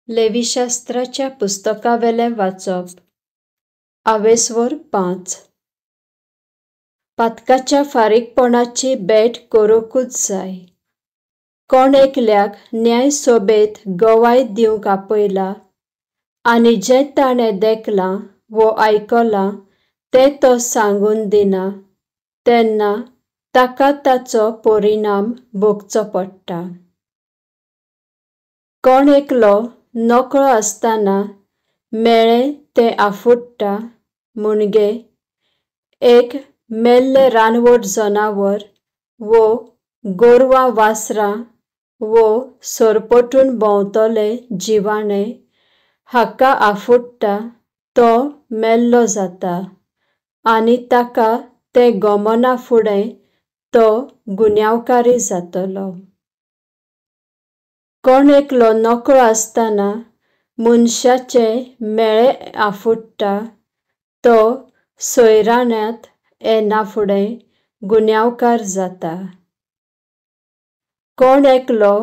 लेवीशास्त्राच्या पुस्तकावेलें वाचप. आवेसवर 5. पातकाच्या फारीकपणाची भेट करूंकूच जाय. कोण एकल्याक न्याय सोबेत गवाय दिवंक आपयला आनी जें ताणें देखलां वो आयकलां तें तो सांगून दिना तेन्ना ताका ताचो परिणाम भोगचो पडटा. कोण एकलो नकळो आसतना मेळ्ळें तें आफुट्टा म्हणजे एक मेल्लें रानवट जनावर वो गोरवां वासरां वो सोरपटून भोंवतले जिवाणें हाका आफुट्टा तो मेल्लो जाता आनी ताका तें गमना फुडें तो गुन्यांवकारी जातलो. कोण एकलो नकळो आसतना मनशाचें मेळ्ळें आफुट्टा तो सोयराण्यांत येना फुडें गुन्यांवकार जाता. कोण एकलो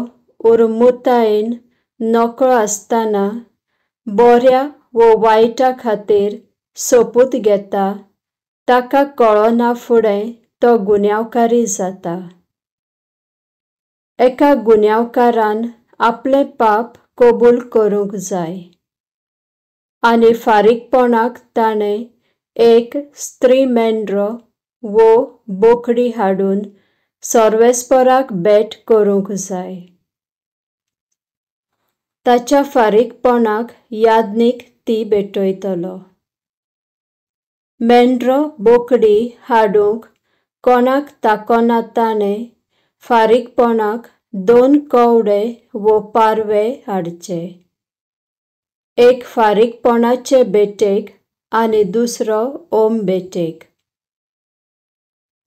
उरमुतायेन नकळो आसतना बऱ्या वो वायटा खातीर सोपूत घेता ताका कळना फुडें तो गुन्यांवकारी जाता. एका गुन्यांवकारान आपलें पाप कबूल करूंक जाय आनी फारीकपणाक ताणें एक स्त्री मेंढरो वो बोकडी हाडून सर्वेस्पराक भेट करूंक जाय. ताच्या फारीकपणाक याज्ञीक ती भेटयतलो. मेंढरो बोकडी हाडूंक कोणाक ताकोना ताणें फारीकपणाक 2 कवडे वो पारवे हाडचे. एक फारीकपणाचे भेटेक आनी दुसरो ओम भेटेक.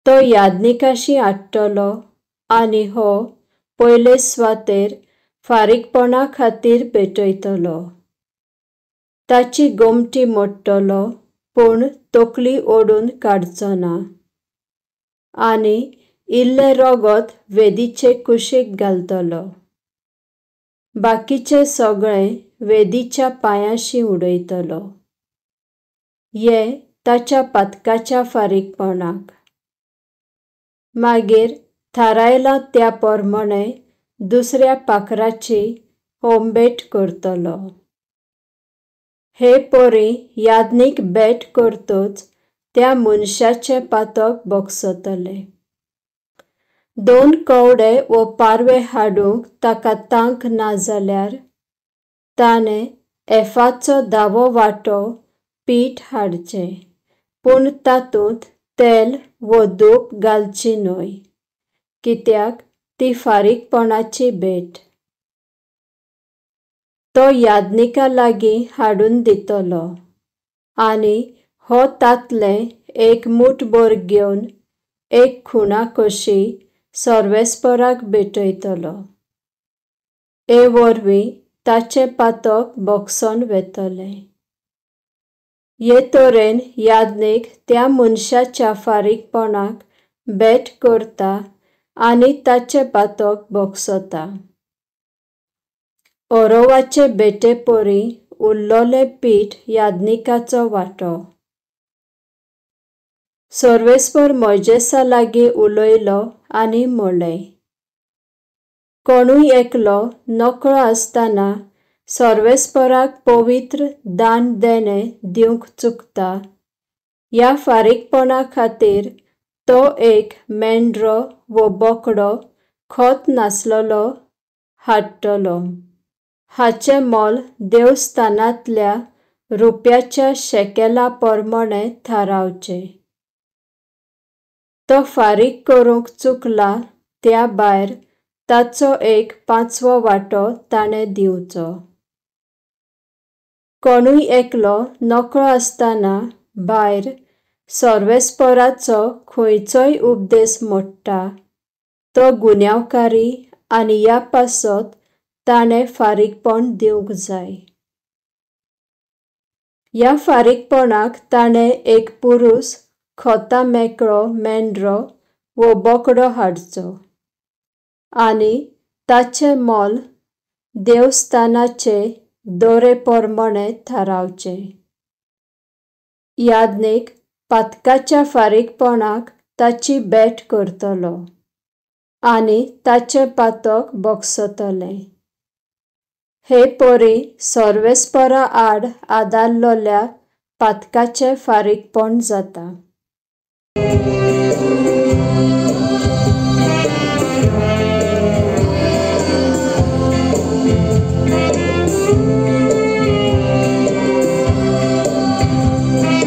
तो याज्ञीकाशी हाडटलो आनी हो पयले सुवातेर फारीकपणा खातीर भेटयतलो. ताची गोमटी मोडटलो पूण तकली ओडून काडचो ना आनी इल्लें रगत वेदीचे कुशीक घालतलो. बाकीचें सगळें वेदीच्या पांयांशी उडयतलो. हे ताच्या पातकाच्या फारीकपणाक. मागीर थारायलां त्या प्रमाणें दुसऱ्या पाखराची होमभेट करतलो. हे परी याज्ञीक भेट करतच त्या मनशाचें पातक भोगसतलें. 2 कवडे वो पारवे हाडूंक ताका तांक ना जाल्यार ताणें एफाचो 10वो वांटो पीठ हाडचें पूण तातूंत तेल वो दूप घालची न्हय कित्याक ती फारीकपणाची भेट. तो याज्ञीका लागीं हाडून दितलो आनी हो तांतलें एक मूठभर घेवन एक खुणा कशी सर्वेस्पराक भेटयतलो. हे वरवीं ताचें पातक भोगसोन वेतलें. हे तरेन याज्ञीक त्या मनशाच्या फारीकपणाक भेट करता आनी ताचें पातक भोगसता. ओरोवाचे भेटे परी उरलोलें पीठ याज्ञीकाचो वांटो. सर्वेस्पर मोइजेसा लागीं उलयलो आनी म्हणलें, कोणूय एकलो नकळो आसतना सर्वेस्पराक पवित्र दान देणें दिवंक चुकता. ह्या फारीकपणा खातीर तो एक मेंढरो वो बोकडो खोत नासलोलो हाडटलो. हाचें मोल देवस्थानांतल्या रुप्याच्या शेकेला प्रमाणें थारावचें. तो फारीक करूंक चुकला त्या भायर ताचो एक 5वो वांटो ताणें दिवचो. कोणूय एकलो नकळो आसतना भायर सर्वेस्पराचो खंयचोय उपदेश मोडटा तो गुन्यांवकारी आनी ह्या पासत ताणें फारीकपण दिवंक जाय. ह्या फारीकपणाक ताणें एक पुरूस खोता मेकळो मेंढरो वो बोकडो हाडचो आनी ताचें मोल देवस्थानाचे दोरे पोरमणे थारावचे. याज्ञीक पातकाच्या फारीकपणाक ताची भेट करतलो आनी ताचे पातक बोगसतले. हे पोरी सर्वेस्परा आड आदारलोल्या पातकाचें फारीकपण जाता.